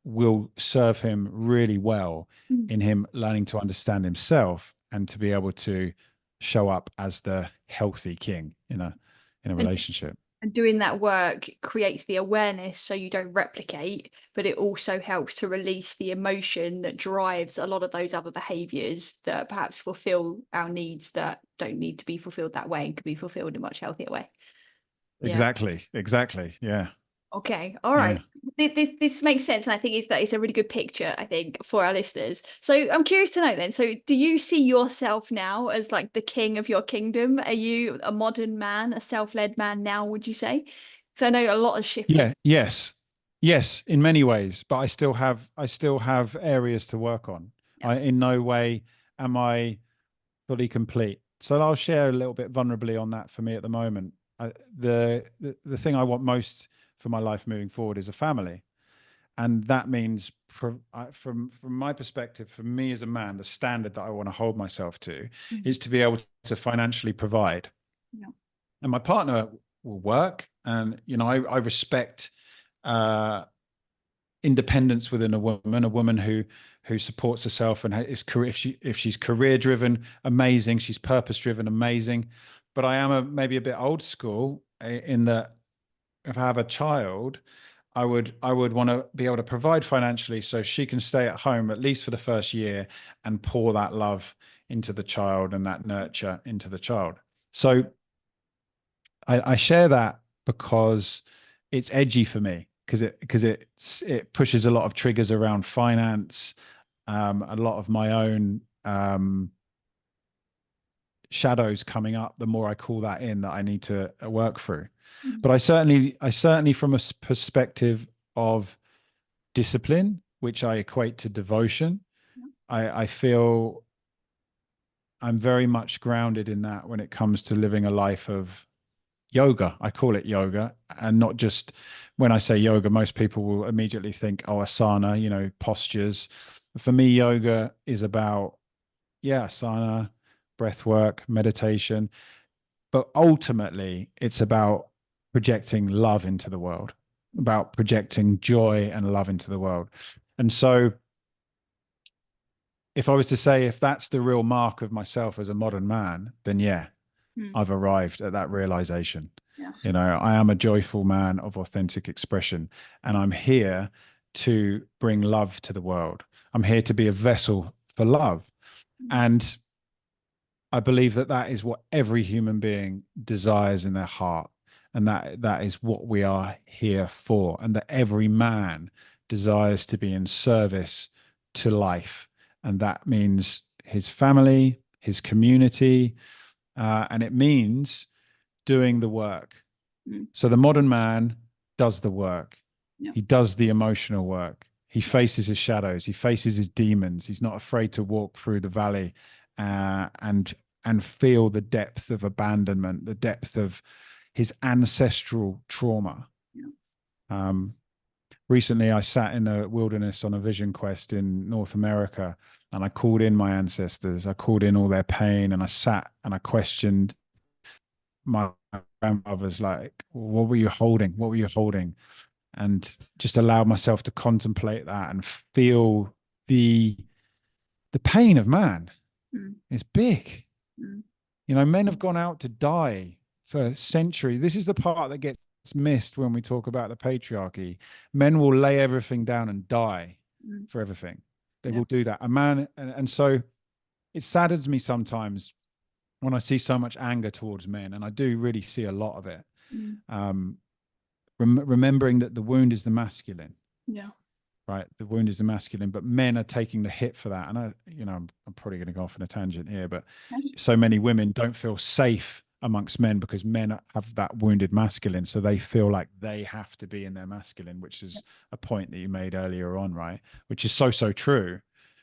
will serve him really well Mm. in him learning to understand himself and to be able to show up as the healthy king in a And relationship. and doing that work creates the awareness so you don't replicate, but it also helps to release the emotion that drives a lot of those other behaviors that perhaps fulfill our needs that don't need to be fulfilled that way and can be fulfilled in a much healthier way. Yeah. Exactly. Yeah. Okay. All Yeah. right. This makes sense, and I think it's a really good picture, I think, for our listeners. So I'm curious to know then. So do you see yourself now as like the king of your kingdom? Are you a modern man, a self-led man now, would you say? So I know a lot has shifted. Yeah. Yes, in many ways, but I still have areas to work on. Yeah. I in no way am I fully complete. So I'll share a little bit vulnerably on that for me at the moment. The thing I want most for my life moving forward is a family, and that means from my perspective, for me as a man, the standard that I want to hold myself to Mhm. is to be able to financially provide. Yeah. And my partner will work, and I respect uh, independence within a woman who supports herself and is career, if she's career driven, amazing. She's purpose driven, amazing. But I am maybe a bit old school in that if I have a child, I would want to be able to provide financially so she can stay at home at least for the first year and pour that love into the child and that nurture into the child. So I share that because it's edgy for me, because it pushes a lot of triggers around finance, a lot of my own shadows coming up. The more I call that in, that I need to work through. Mhm. But I certainly, from a perspective of discipline, which I equate to devotion. I feel I'm very much grounded in that when it comes to living a life of yoga. I call it yoga, and not just, when I say yoga, most people will immediately think, oh, asana, postures. For me, yoga is about, yeah, asana, breath work, meditation, but ultimately it's about projecting love into the world, about projecting joy and love into the world. And so if I was to say, if that's the real mark of myself as a modern man, then yeah, Mm. I've arrived at that realization. Yeah. I am a joyful man of authentic expression, and I'm here to bring love to the world. I'm here to be a vessel for love. Mm. And I believe that that is what every human being desires in their heart. And that is what we are here for. And that every man desires to be in service to life. And that means his family, his community, and it means doing the work. Mm. So the modern man does the work. Yeah. He does the emotional work. He faces his shadows. He faces his demons. He's not afraid to walk through the valley, and feel the depth of abandonment, the depth of his ancestral trauma. Yeah. Recently, I sat in the wilderness on a vision quest in North America, and I called in my ancestors. I called in all their pain, and I sat and I questioned my grandmother's, like, what were you holding? What were you holding? And just allowed myself to contemplate that and feel the the pain of man. Mm. It's big. Mm. Men have gone out to die for centuries. This is the part that gets missed when we talk about the patriarchy. Men will lay everything down and die Mm. for everything. They Yeah. will do that. A man, and so it saddens me sometimes when I see so much anger towards men, and I do really see a lot of it. Mm. Um, remembering that the wound is the masculine, Yeah. right? The wound is the masculine, but men are taking the hit for that. And I'm probably going to go off on a tangent here, but so many women don't feel safe amongst men because men have that wounded masculine. So they feel like they have to be in their masculine, which is a point that you made earlier on, right? Which is so, so true.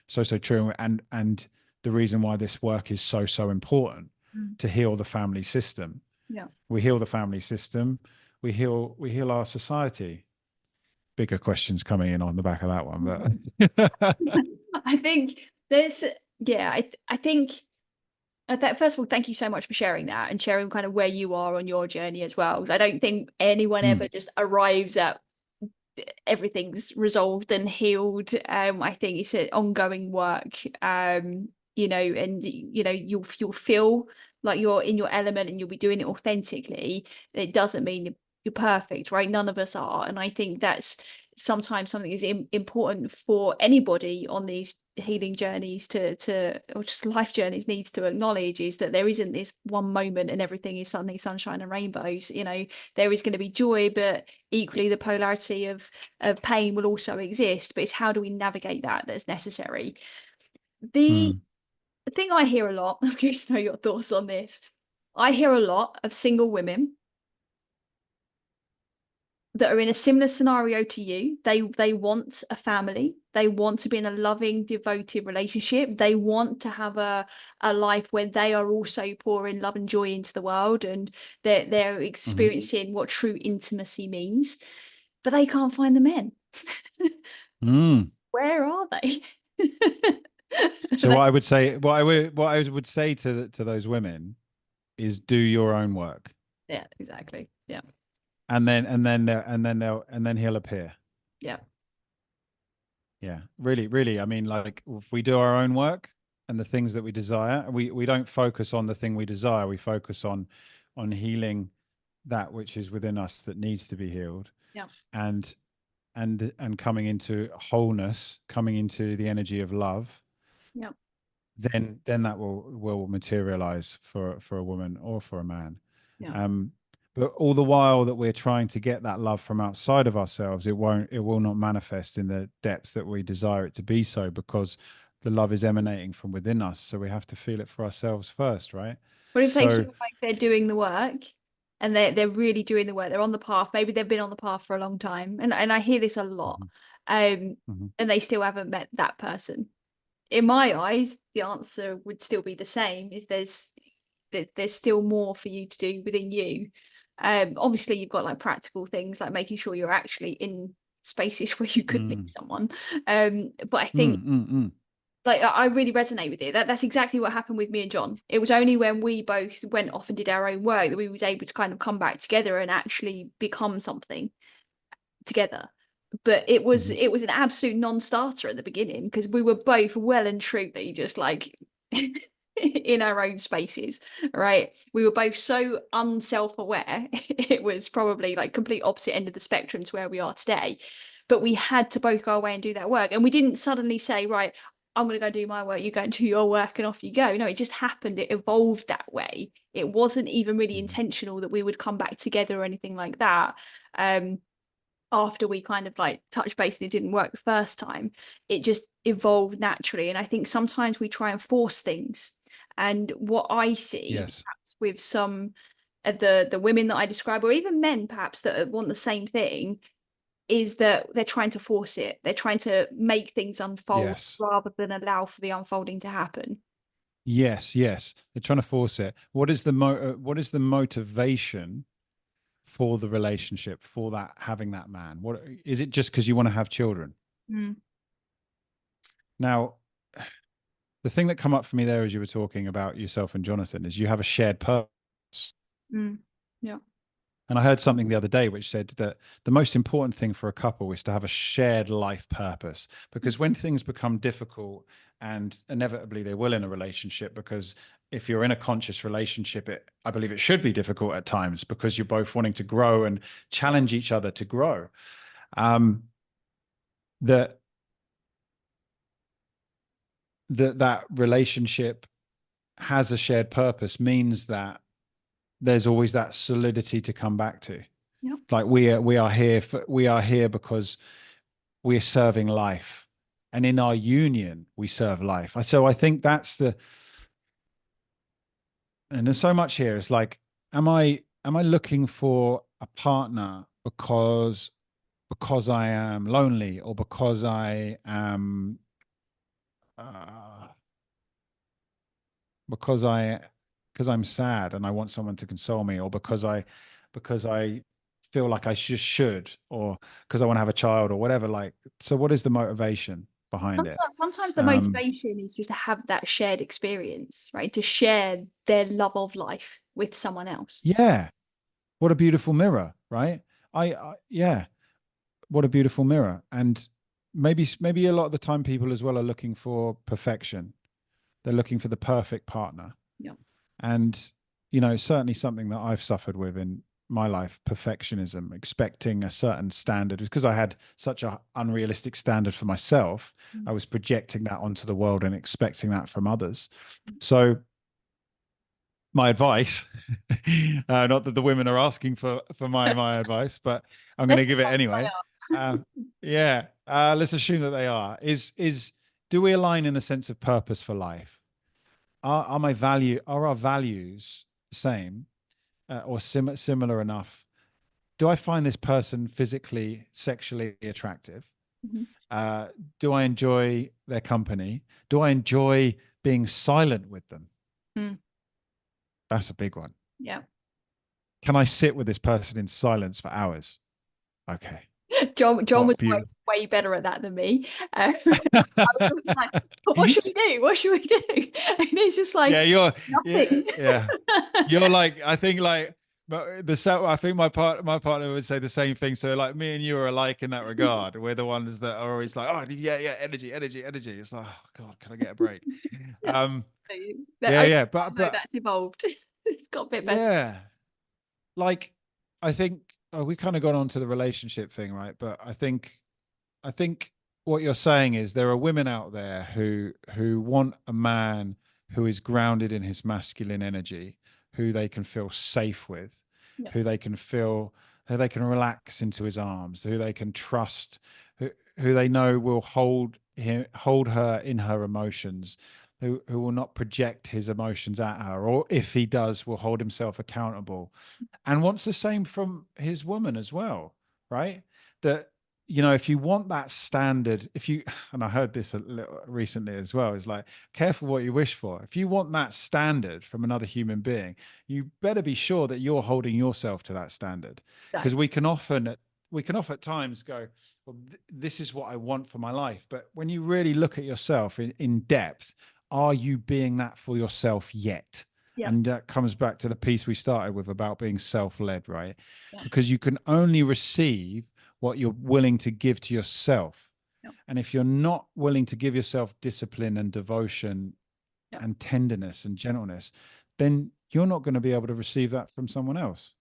So, so true. And the reason why this work is so, so important Mm. to heal the family system. Yeah. We heal the family system. We heal our society. Bigger questions coming in on the back of that one, but I think there's, yeah, I think that, first of all, thank you so much for sharing that and sharing kind of where you are on your journey as well. 'Cause I don't think anyone Mm, ever just arrives at everything's resolved and healed. I think it's an ongoing work. And you'll feel like you're in your element and you'll be doing it authentically. It doesn't mean you're perfect, right? None of us are. And I think that's sometimes something is important for anybody on these healing journeys to or just life journeys needs to acknowledge, is that there isn't this one moment and everything is suddenly sunshine and rainbows. There is going to be joy, but equally the polarity of pain will also exist. But it's how do we navigate that that's necessary. The mm, thing I hear a lot, I'm curious to know your thoughts on this. I hear a lot of single women that are in a similar scenario to you. They want a family. They want to be in a loving, devoted relationship. They want to have a life where they are also pouring love and joy into the world, and they're mhm. experiencing what true intimacy means, but they can't find the men. Mm. Where are they? So what I would say to those women is do your own work, Yeah, exactly. Yeah. and then he'll appear. Yeah. Yeah, really, really. I mean, like, if we do our own work and the things that we desire, we don't focus on the thing we desire. We focus on healing that which is within us that needs to be healed, Yeah. and and coming into wholeness, coming into the energy of love. Yeah. Then that will materialize for a woman or for a man. Yeah. Um, but all the while that we're trying to get that love from outside of ourselves, it will not manifest in the depth that we desire it to be, so because the love is emanating from within us. So we have to feel it for ourselves first, right? What if they So feel like they're doing the work and they're really doing the work? They're on the path. Maybe they've been on the path for a long time. And I hear this a lot. Mhm. Mhm. and they still haven't met that person. In my eyes, the answer would still be the same: is there's still more for you to do within you. Obviously you've got like practical things like making sure you're actually in spaces where you could meet Mm. someone. But I think, Mm, mm, mm. like, I really resonate with it. That's exactly what happened with me and John. It was only when we both went off and did our own work that we was able to kind of come back together and actually become something together. But it was Mhm. an absolute non-starter at the beginning, because we were both well and truly just like in our own spaces, right? We were both so unself-aware. It was probably like complete opposite end of the spectrum to where we are today. But we had to both go away and do that work. And we didn't suddenly say, right, I'm going to go do my work, you go and do your work, and off you go. No, it just happened. It evolved that way. It wasn't even really Mhm. intentional that we would come back together or anything like that. After we kind of like touched base and it didn't work the first time, it just evolved naturally. And I think sometimes we try and force things. And what I see Yes. perhaps with some of the women that I describe, or even men perhaps that want the same thing, is that they're trying to force it. They're trying to make things unfold Yes. rather than allow for the unfolding to happen. Yes. Yes. They're trying to force it. What is the motivation for the relationship, for that, having that man? What is it? Just because you want to have children? Mm, Now, the thing that come up for me there as you were talking about yourself and Jonathan is you have a shared purpose. mm, yeah. And I heard something the other day which said that the most important thing for a couple is to have a shared life purpose. Because when things become difficult, and inevitably they will in a relationship, because if you're in a conscious relationship, I believe it should be difficult at times because you're both wanting to grow and challenge each other to grow. Um, that that relationship has a shared purpose means that there's always that solidity to come back to. Yeah. Like we are here because we're serving life, and in our union we serve life. So I think that's the, and there's so much here. It's like, am I looking for a partner because I am lonely, or because I am uh, because I because I'm sad and I want someone to console me, or because I feel like I should, or because I want to have a child, or whatever. Like, so what is the motivation behind it? Sometimes the Um, motivation is just to have that shared experience, right? To share their love of life with someone else. yeah, what a beautiful mirror, right? Yeah, what a beautiful mirror. And maybe a lot of the time people as well are looking for perfection. They're looking for the perfect partner. Yeah. And, certainly something that I've suffered with in my life, perfectionism, expecting a certain standard, because I had such a unrealistic standard for myself. I Mm. was projecting that onto the world and expecting that from others. So my advice, not that the women are asking for my advice, but I'm going Let's to give it pretend anyway. Uh, yeah, let's assume that they are. Is Do we align in a sense of purpose for life? Are our values the same, or similar enough? Do I find this person physically, sexually attractive? they are. Mhm. Uh, do I enjoy their company? Do I enjoy being silent with them? Mm. That's a big one. Yeah. Can I sit with this person in silence for hours? Okay. John What was beautiful. way better at that than me. I was always like, but what should we do? What should we do? And he's just Yeah, like, yeah, nothing. yeah. You're like, I think like, but I think my partner would say the same thing. So like me and you are alike in that regard. We're the ones that are always like, oh yeah, yeah, energy, energy, energy. It's like, oh God, can I get a break? Um, That yeah, over yeah, time, though, that's evolved. It's got a bit better. yeah. Like, I think, we kind of got onto the relationship thing, right? But I think what you're saying is there are women out there who want a man who is grounded in his masculine energy, who they can feel safe with, Yeah. who they can relax into his arms, who they can trust, who they know will hold her in her emotions, who will not project his emotions at her, or if he does, will hold himself accountable, and wants the same from his woman as well, right? That if you want that standard, and I heard this a little recently as well, is like, careful what you wish for. If you want that standard from another human being, you better be sure that you're holding yourself to that standard. Because Exactly. we can often at times go, well, this is what I want for my life. But when you really look at yourself in depth, are you being that for yourself yet? Yeah. And that comes back to the piece we started with about being self-led, right? Yeah. Because you can only receive what you're willing to give to yourself. Yeah. And if you're not willing to give yourself discipline and devotion Yeah. and tenderness and gentleness, then you're not going to be able to receive that from someone else.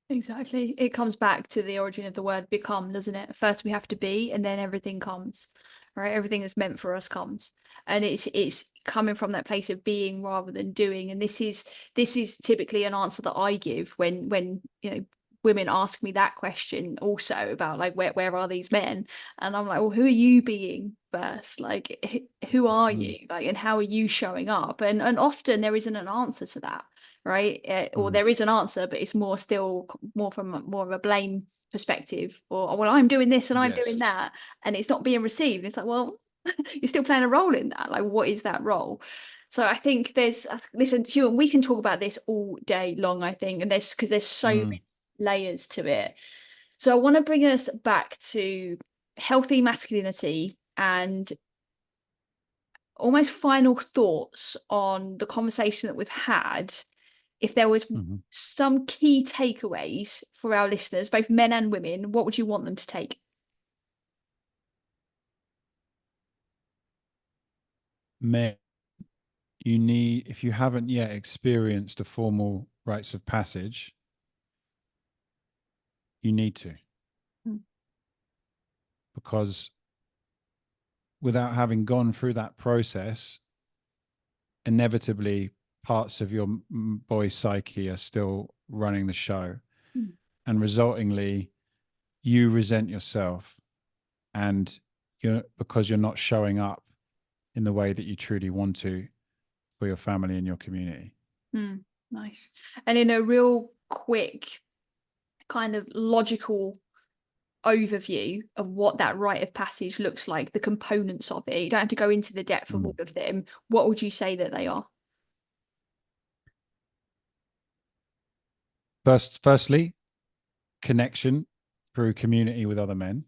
Exactly. It comes back to the origin of the word become, doesn't it? First we have to be, and then everything comes, right? Everything that's meant for us comes. And it's coming from that place of being rather than doing. And this is typically an answer that I give when women ask me that question also about like where are these men? And I'm like, well, who are you being first? Like who are Mm, you? Like, and how are you showing up? And often there isn't an answer to that, right? Or mm. there is an answer, but it's more from more of a blame perspective, or well, I'm doing this and I'm doing Yes. that, and it's not being received. It's like, well, you're still playing a role in that. Like, what is that role? So I think listen, Hugh, and we can talk about this all day long, I think, and there's so Mm, many layers to it. So I want to bring us back to healthy masculinity and almost final thoughts on the conversation that we've had. If there was mhm. some key takeaways for our listeners, both men and women, what would you want them to take? Men, if you haven't yet experienced a formal rites of passage, you need to, Mm, because without having gone through that process, inevitably parts of your boy's psyche are still running the show, mm, and resultingly you resent yourself, and because you're not showing up in the way that you truly want to for your family and your community. nice. And in a real quick kind of logical overview of what that rite of passage looks like, the components of it, you don't have to go into the depth of Mm. all of them. What would you say that they are? Firstly, connection through community with other men,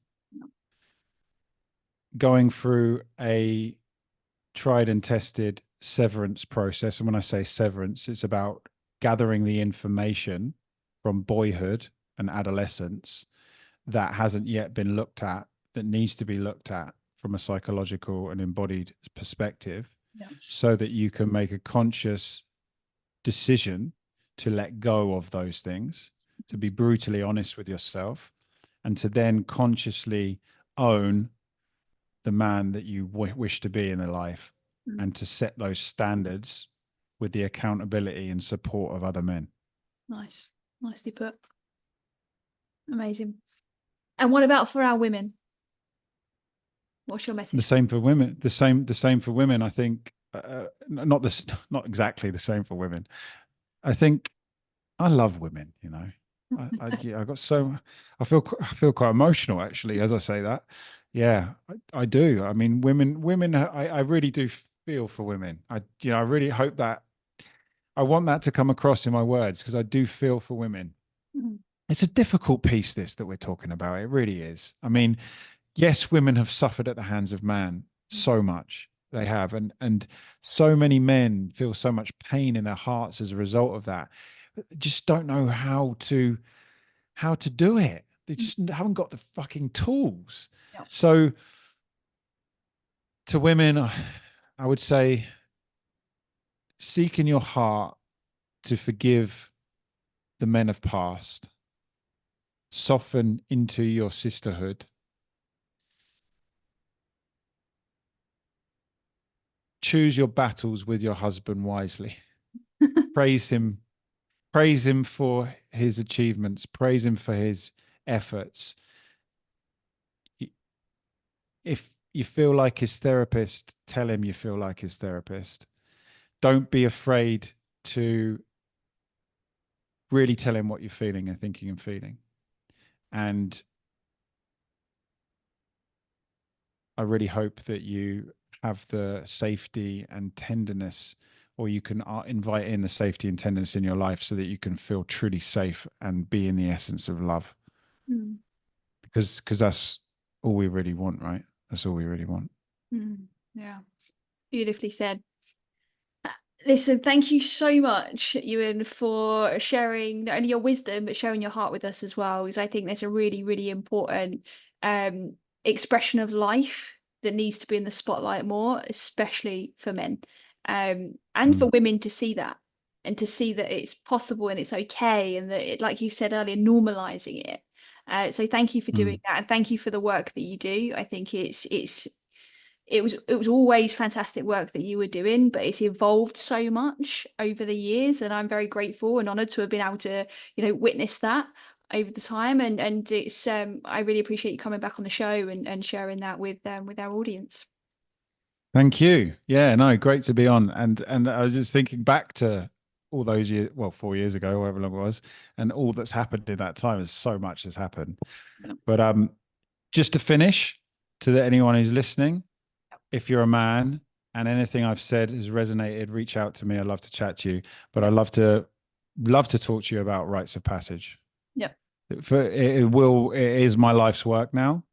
going through a tried and tested severance process. And when I say severance, it's about gathering the information from boyhood and adolescence that hasn't yet been looked at, that needs to be looked at from a psychological and embodied perspective, Yeah. so that you can make a conscious decision to let go of those things, to be brutally honest with yourself, and to then consciously own the man that you wish to be in the life, Mm, and to set those standards with the accountability and support of other men. nice. Nicely put. Amazing. And what about for our women? What's your The message? same for women. The same for women. I think not this, not exactly the same for women. I think I love women. I got so I feel quite emotional actually as I say that. Yeah, I do. I mean, women. I really do feel for women. I really hope that I want that to come across in my words, because I do feel for women. Mm, It's a difficult piece, this that we're talking about. It really is. I mean, yes, women have suffered at the hands of man mm, so much. They have, and so many men feel so much pain in their hearts as a result of that. But they just don't know how to do it. They mm. just haven't got the fucking tools. Yeah. So to women, I would say, seek in your heart to forgive the men of past, soften into your sisterhood, choose your battles with your husband wisely, praise him, praise him for his achievements, praise him for his efforts. If you feel like his therapist, tell him you feel like his therapist. Don't be afraid to really tell him what you're feeling and thinking and feeling. And I really hope that you have the safety and tenderness, or you can invite in the safety and tenderness in your life so that you can feel truly safe and be in the essence of love. Mm. Because that's all we really want, right? That's all we really want. Yeah, beautifully said. Listen, thank you so much, Ewan, for sharing not only your wisdom but sharing your heart with us as well. Because I think there's a really, really important expression of life that needs to be in the spotlight more, especially for men, and for women to see that and to see that it's possible and it's okay, and that it, like you said earlier, normalizing it. So thank you for doing that, and thank you for the work that you do. I think it was always fantastic work that you were doing, but it's evolved so much over the years, and I'm very grateful and honored to have been able to, witness that over the time. And it's I really appreciate you coming back on the show and sharing that with our audience. Thank you. Yeah, no, great to be on. And I was just thinking back to all those years, well, 4 years ago, however long it was, and all that's happened in that time. Is so much has happened. But just to finish, to anyone who's listening, if you're a man and anything I've said has resonated, reach out to me. I'd love to chat to you. But I'd love to talk to you about rites of passage. Yeah. It is my life's work now.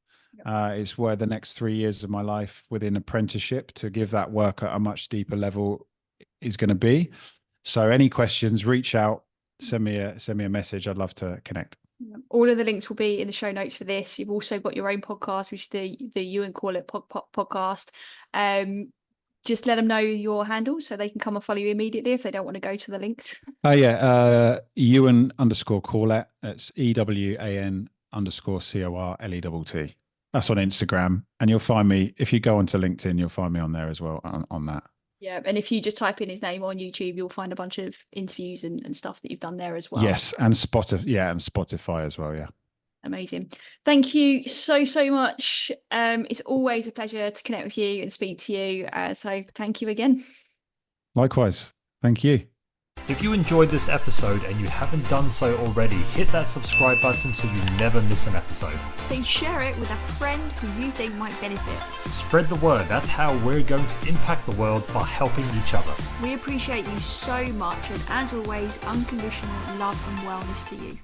It's where the next 3 years of my life within apprenticeship to give that work at a much deeper level is going to be. So any questions, reach out, send me a message. I'd love to connect. All of the links will be in the show notes for this. You've also got your own podcast, which is the Ewan Corlett podcast. Just let them know your handle so they can come and follow you immediately if they don't want to go to the links. Ewan_Corlett. It's EWAN_CORLETT. That's on Instagram, and you'll find me. If you go onto LinkedIn, you'll find me on there as well on that. Yeah, and if you just type in his name on YouTube, you'll find a bunch of interviews and stuff that you've done there as well. Yes, and Spotify as well. Yeah. Amazing. Thank you so much. It's always a pleasure to connect with you and speak to you. So thank you again. Likewise. Thank you. If you enjoyed this episode and you haven't done so already, hit that subscribe button so you never miss an episode. Please share it with a friend who you think might benefit. Spread the word. That's how we're going to impact the world, by helping each other. We appreciate you so much, and as always, unconditional love and wellness to you.